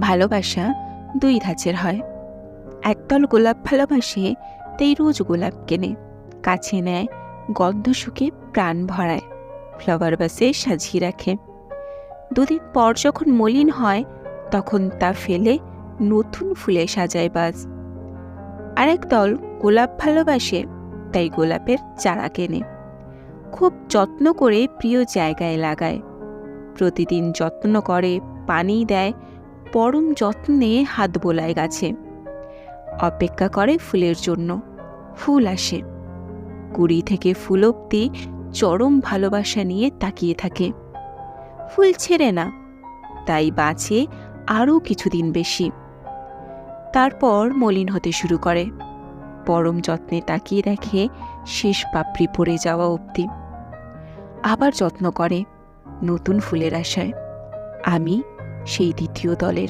ভালোবাসা দুই ধাঁচের হয়। একদল গোলাপ ভালোবাসে, তাই রোজ গোলাপ কেনে, কাছে নেয়, গন্ধ শুকে প্রাণ ভরায়, ফ্লাওয়ার বাসে সাজিয়ে রাখে। দুদিন পর যখন মলিন হয়, তখন তা ফেলে নতুন ফুলে সাজায় বাস। আরেক দল গোলাপ ভালোবাসে, তাই গোলাপের চারা কেনে, খুব যত্ন করে প্রিয় জায়গায় লাগায়, প্রতিদিন যত্ন করে, পানি দেয়, পরম যত্নে হাত বোলায় গাছে, অপেক্ষা করে ফুলের জন্য। ফুল আসে, কুড়ি থেকে ফুল অবধি চরম ভালোবাসা নিয়ে তাকিয়ে থাকে। ফুল ছেড়ে না, তাই বাঁচে আরও কিছুদিন বেশি। তারপর মলিন হতে শুরু করে, পরম যত্নে তাকিয়ে দেখে শেষ পাপড়ি পড়ে যাওয়া অবধি। আবার যত্ন করে নতুন ফুলের আশায়। আমি সেই দ্বিতীয় দলের।